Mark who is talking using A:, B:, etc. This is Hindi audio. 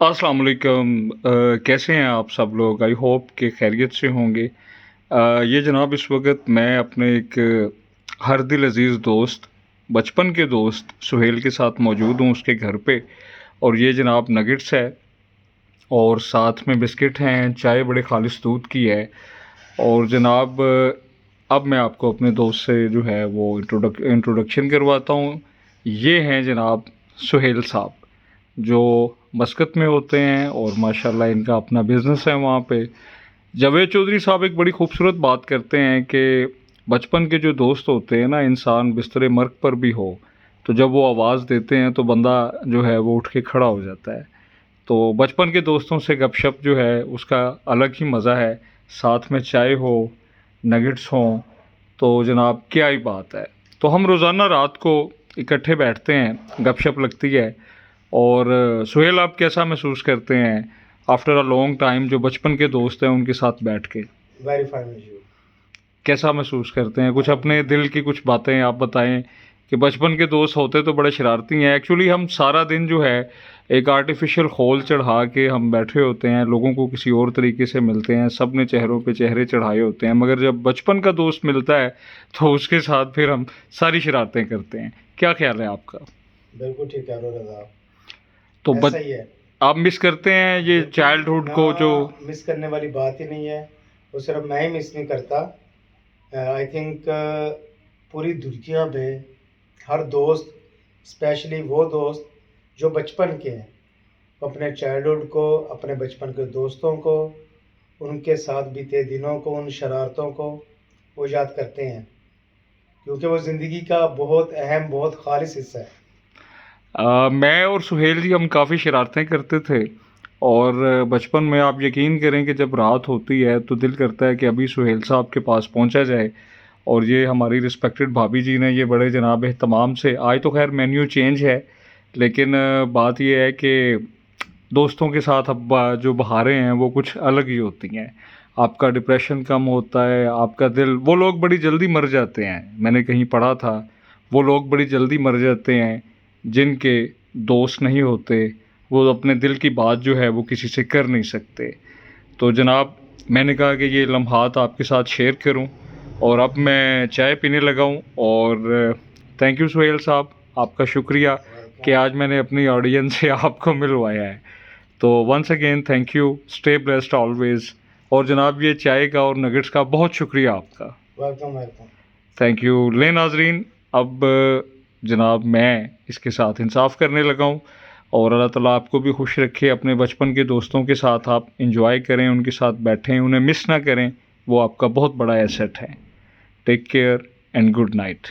A: अस्सलाम वालेकुम। कैसे हैं आप सब लोग? आई होप कि खैरियत से होंगे। ये जनाब इस वक्त मैं अपने एक हर दिल अज़ीज़ दोस्त, बचपन के दोस्त सुहेल के साथ मौजूद हूँ उसके घर पे। और ये जनाब नगेट्स है और साथ में बिस्किट हैं, चाय बड़े खालिस दूध की है। और जनाब अब मैं आपको अपने दोस्त से जो है वो इंट्रोडक्शन करवाता हूँ। ये हैं जनाब सुहेल साहब, जो मस्कत में होते हैं और माशाल्लाह इनका अपना बिज़नेस है वहाँ पे। जावेद चौधरी साहब एक बड़ी खूबसूरत बात करते हैं कि बचपन के जो दोस्त होते हैं ना, इंसान बिस्तरे मर्ग पर भी हो तो जब वो आवाज़ देते हैं तो बंदा जो है वो उठ के खड़ा हो जाता है। तो बचपन के दोस्तों से गपशप जो है उसका अलग ही मज़ा है। साथ में चाय हो, नगेट्स हों, तो जनाब क्या ही बात है। तो हम रोज़ाना रात को इकट्ठे बैठते हैं, गपशप लगती है। और सुहेल, आप कैसा महसूस करते हैं आफ्टर अ लॉन्ग टाइम जो बचपन के दोस्त हैं उनके साथ बैठ के?
B: Very fine with you.
A: कैसा महसूस करते हैं? कुछ अपने दिल की कुछ बातें आप बताएं कि बचपन के दोस्त होते तो बड़े शरारती हैं। एक्चुअली हम सारा दिन जो है एक आर्टिफिशियल खोल चढ़ा के हम बैठे होते हैं, लोगों को किसी और तरीके से मिलते हैं, सब ने चेहरों पे चेहरे चढ़ाए होते हैं, मगर जब बचपन का दोस्त मिलता है तो उसके साथ फिर हम सारी शरारतें करते हैं। क्या ख्याल है आपका?
B: बिल्कुल ठीक कह रहे हो रज़ा,
A: तो
B: ऐसा ही है।
A: आप मिस करते हैं ये चाइल्डहुड
B: ना,
A: को जो?
B: मिस करने वाली बात ही नहीं है। वो सिर्फ मैं ही मिस नहीं करता। आई थिंक पूरी दुनिया में हर दोस्त, स्पेशली वो दोस्त जो बचपन के हैं, वो अपने चाइल्डहुड को, अपने बचपन के दोस्तों को, उनके साथ बीते दिनों को, उन शरारतों को वो याद करते हैं, क्योंकि वो ज़िंदगी का बहुत अहम, बहुत खालिस हिस्सा है।
A: मैं और सुहेल जी हम काफ़ी शरारतें करते थे। और बचपन में आप यकीन करें कि जब रात होती है तो दिल करता है कि अभी सुहेल साहब के पास पहुंचा जाए। और ये हमारी रिस्पेक्टेड भाभी जी ने ये बड़े जनाब एहतमाम से, आज तो खैर मेन्यू चेंज है, लेकिन बात ये है कि दोस्तों के साथ अब जो बहारें हैं वो कुछ अलग ही होती हैं। आपका डिप्रेशन कम होता है, आपका दिल, वो लोग बड़ी जल्दी मर जाते हैं, मैंने कहीं पढ़ा था, वो लोग बड़ी जल्दी मर जाते हैं जिनके दोस्त नहीं होते, वो अपने दिल की बात जो है वो किसी से कर नहीं सकते। तो जनाब मैंने कहा कि ये लम्हात आपके साथ शेयर करूं। और अब मैं चाय पीने लगा हूं। और थैंक यू सुहेल साहब, आपका शुक्रिया कि आज मैंने अपनी ऑडियंस से आपको मिलवाया है। तो once again thank you, stay blessed always. और जनाब ये चाय का और नगेट्स का बहुत शुक्रिया आपका।
B: Welcome welcome.
A: Thank you. ले नाजरीन, अब जनाब मैं इसके साथ इंसाफ करने लगा हूँ। और अल्लाह ताला आपको भी खुश रखे। अपने बचपन के दोस्तों के साथ आप इंजॉय करें, उनके साथ बैठें, उन्हें मिस ना करें, वो आपका बहुत बड़ा एसेट है। Take care and good night.